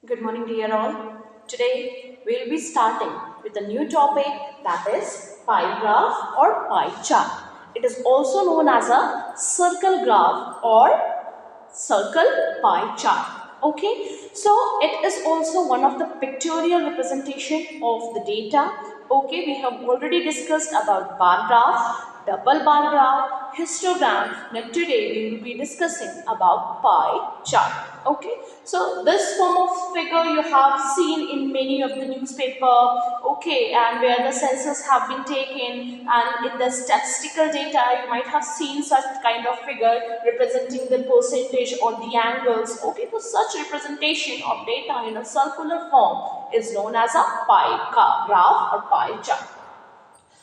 Good morning, dear all. Today we will be starting with a new topic, that is pie graph or pie chart. It is also known as a circle graph or circle pie chart. Okay, so it is also one of the pictorial representation of the data. Okay, we have already discussed about bar graph, double bar graph, histogram. Now today we will be discussing about pie chart. Okay, so this form of figure you have seen in many of the newspaper. Okay, and where the census have been taken, and in the statistical data you might have seen such kind of figure representing the percentage or the angles. Okay, so such representation of data in a circular form is known as a pie graph or pie chart.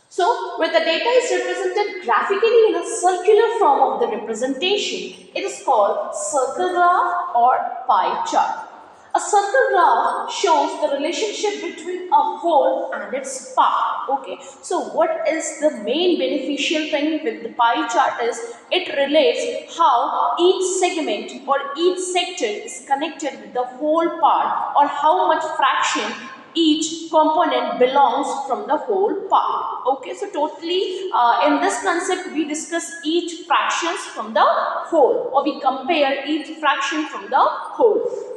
So, when the data is represented graphically in a circular form of the representation, it is called circle graph or pie chart. A circle graph shows the relationship between a whole and its part. Okay, so what is the main beneficial thing with the pie chart is it relates how each segment or each sector is connected with the whole part, or how much fraction each component belongs from the whole part. Okay, so totally in this concept we discuss each fractions from the whole, or we compare each fraction from the whole.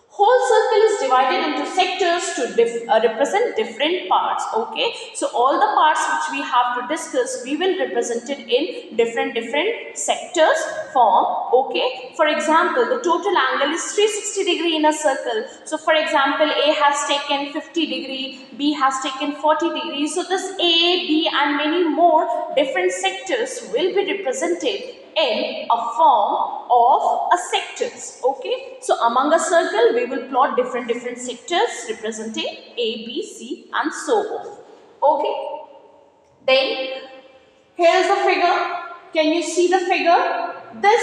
Whole circle is divided into sectors to represent different parts. Okay, so all the parts which we have to discuss, we will represent it in different sectors form. Okay, for example, the total angle is 360 degree in a circle. So for example, A has taken 50 degree, B has taken 40 degrees. So this A, B and many more different sectors will be represented in a form of a sectors. Okay, so among a circle we will plot different sectors representing A, B, C and so on. Okay, then here is the figure. Can you see the figure? This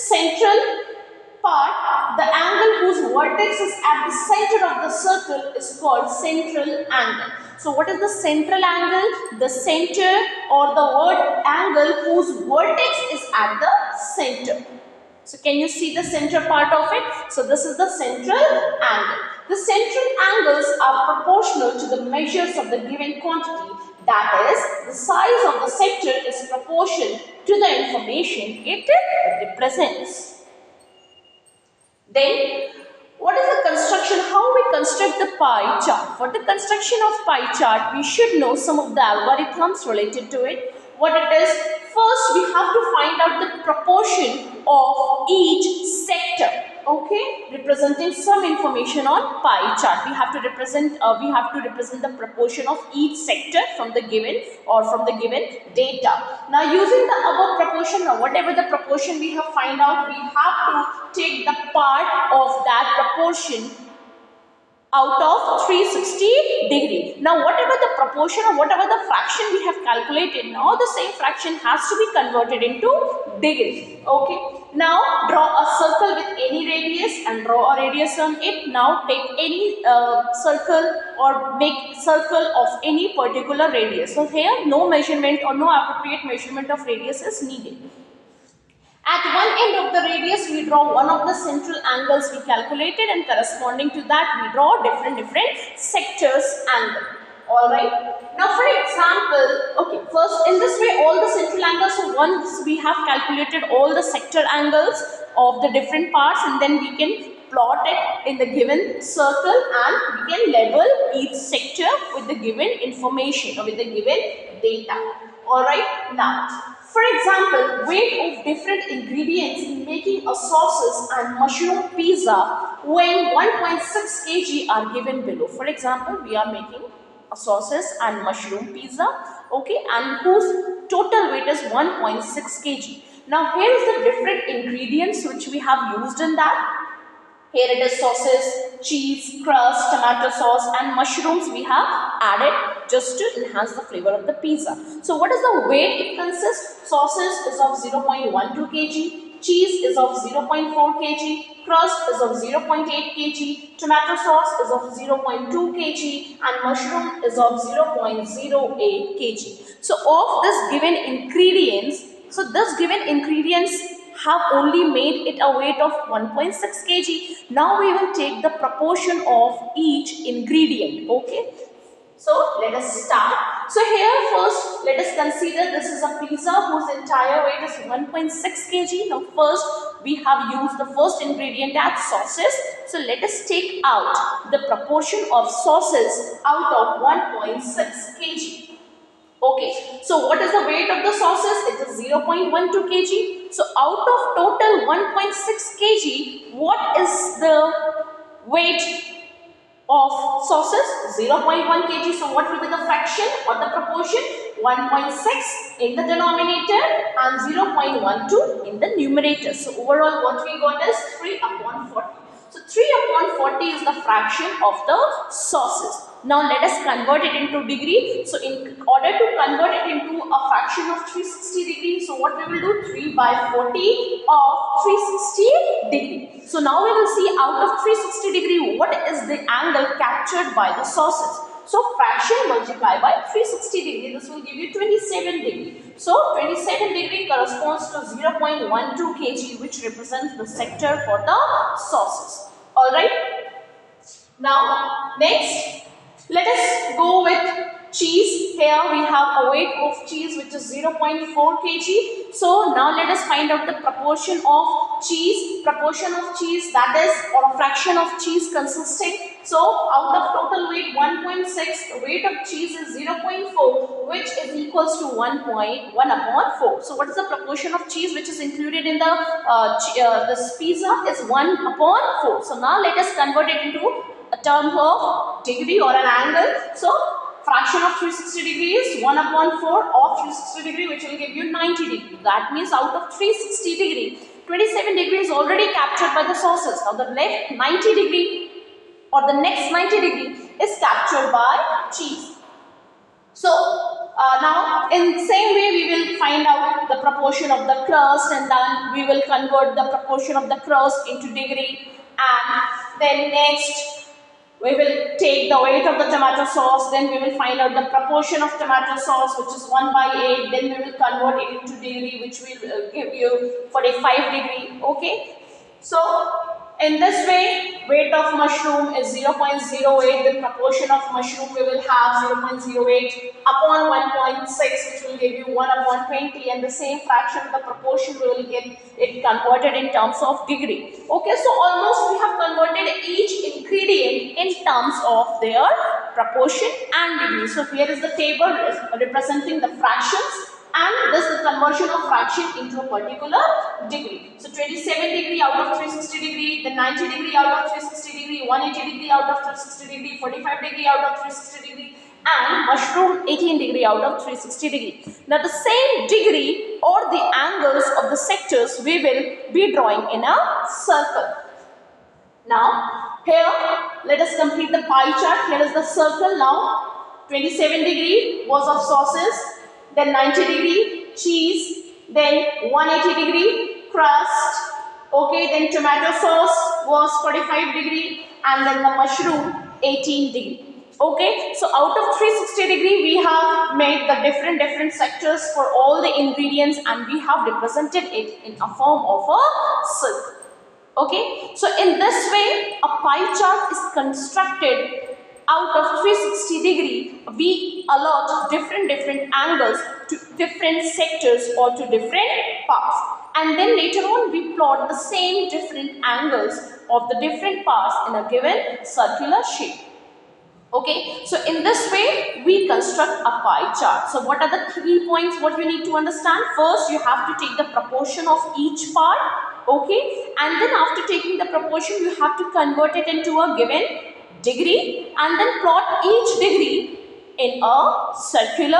central part, the angle whose vertex is at the center of the circle is called central angle. So what is the central angle? The center or the angle whose vertex is at the center. So can you see the center part of it? So this is the central angle. The central angles are proportional to the measures of the given quantity. That is, the size of the sector is proportional to the information it represents. Then, what is the construction? How we construct the pie chart? For the construction of pie chart, we should know some of the algorithms related to it. What it is? First, we have to find out the proportion of each sector. Okay, representing some information on pie chart. We have to represent the proportion of each sector from the given data. Now, using the above proportion or whatever the proportion we have find out, we have to take the part of that proportion out of 360 degree. Now whatever the proportion or whatever the fraction we have calculated, now the same fraction has to be converted into degree. Okay, now draw a circle with any radius and draw a radius on it. Now take any circle or make circle of any particular radius. So here no measurement or no appropriate measurement of radius is needed. At one end of the radius, we draw one of the central angles we calculated, and corresponding to that, we draw different sectors angle. Alright. Now for example, okay, first in this way all the central angles, so once we have calculated all the sector angles of the different parts, and then we can plot it in the given circle and we can label each sector with the given information or with the given data. Alright. Now, for example, weight of different ingredients in making a sauces and mushroom pizza weighing 1.6 kg are given below. For example, we are making a sauces and mushroom pizza, okay, and whose total weight is 1.6 kg. Now, here is the different ingredients which we have used in that. Here it is sauces, cheese, crust, tomato sauce and mushrooms we have added just to enhance the flavor of the pizza. So what is the weight it consists? Sauces is of 0.12 kg, cheese is of 0.4 kg, crust is of 0.8 kg, tomato sauce is of 0.2 kg and mushroom is of 0.08 kg. So of this given ingredients, have only made it a weight of 1.6 kg. Now we will take the proportion of each ingredient. Okay. So let us start. So here first let us consider this is a pizza whose entire weight is 1.6 kg. Now first we have used the first ingredient as sauces. So let us take out the proportion of sauces out of 1.6 kg. Okay, so what is the weight of the sauces? It is 0.12 kg. So out of total 1.6 kg, what is the weight of sauces? 0.1 kg. So what will be the fraction or the proportion? 1.6 in the denominator and 0.12 in the numerator. So overall what we got is 3 upon 40. So 3 upon 40 is the fraction of the sauces. Now let us convert it into degree. So in order to convert it into a fraction of 360 degree, so what we will do? 3 by 40 of 360 degree. So now we will see out of 360 degree what is the angle captured by the sauces. So fraction multiplied by 360 degree, this will give you 27 degree. So 27 degree corresponds to 0.12 kg, which represents the sector for the sauces. Alright. Now next, let us go with cheese. Here we have a weight of cheese which is 0.4 kg. So now let us find out the proportion of cheese. Proportion of cheese, that is, or fraction of cheese consisting. So out of total weight 1.6, the weight of cheese is 0.4, which is equals to 1.1 upon 4. So what is the proportion of cheese which is included in the this pizza is 1 upon 4. So now let us convert it into a term of degree or an angle. So fraction of 360 degree is 1 upon 4 of 360 degree, which will give you 90 degree. That means out of 360 degree, 27 degree is already captured by the sauces. Now the left 90 degree or the next 90 degree is captured by cheese. So now in same way we will find out the proportion of the crust, and then we will convert the proportion of the crust into degree, and then next we will take the weight of the tomato sauce, then we will find out the proportion of tomato sauce, which is 1 by 8, then we will convert it into degree, which will give you 45 degree. Okay. So in this way, weight of mushroom is 0.08, the proportion of mushroom we will have 0.08 upon 1.6, which will give you 1 upon 20, and the same fraction of the proportion we will get it converted in terms of degree. Okay, so almost we have converted each ingredient in terms of their proportion and degree. So here is the table representing the fractions, and this is the conversion of fraction into a particular degree. So 27 degree out of 360 degree, then 90 degree out of 360 degree, 180 degree out of 360 degree, 45 degree out of 360 degree, and mushroom 18 degree out of 360 degree. Now the same degree or the angles of the sectors we will be drawing in a circle. Now here let us complete the pie chart. Here is the circle. Now 27 degree was of sauces, then 90 degree cheese, then 180 degree crust, okay, then tomato sauce was 45 degree, and then the mushroom 18 degree. Okay, so out of 360 degree we have made the different sectors for all the ingredients, and we have represented it in a form of a circle. Okay, so in this way a pie chart is constructed. Out of 360 degree, we allot different angles to different sectors or to different parts, and then later on we plot the same different angles of the different parts in a given circular shape. Okay, so in this way we construct a pie chart. So what are the key points what you need to understand? First, you have to take the proportion of each part, okay, and then after taking the proportion you have to convert it into a given degree, and then plot each degree in a circular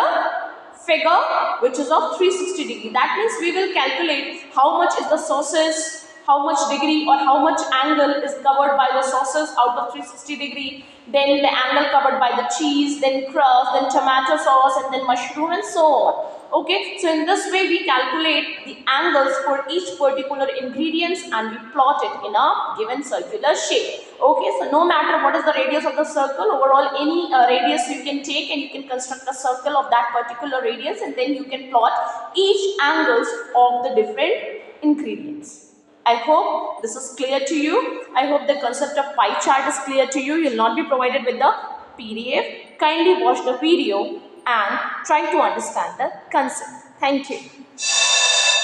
figure which is of 360 degree. That means we will calculate how much is the sauces, how much degree or how much angle is covered by the sauces out of 360 degree, then the angle covered by the cheese, then crust, then tomato sauce, and then mushroom, and so on. Okay, so in this way we calculate the angles for each particular ingredients, and we plot it in a given circular shape. Okay, so no matter what is the radius of the circle, overall any radius you can take and you can construct a circle of that particular radius, and then you can plot each angles of the different ingredients. I hope this is clear to you. I hope the concept of pie chart is clear to you. You will not be provided with the PDF. Kindly watch the video and try to understand the concept. Thank you.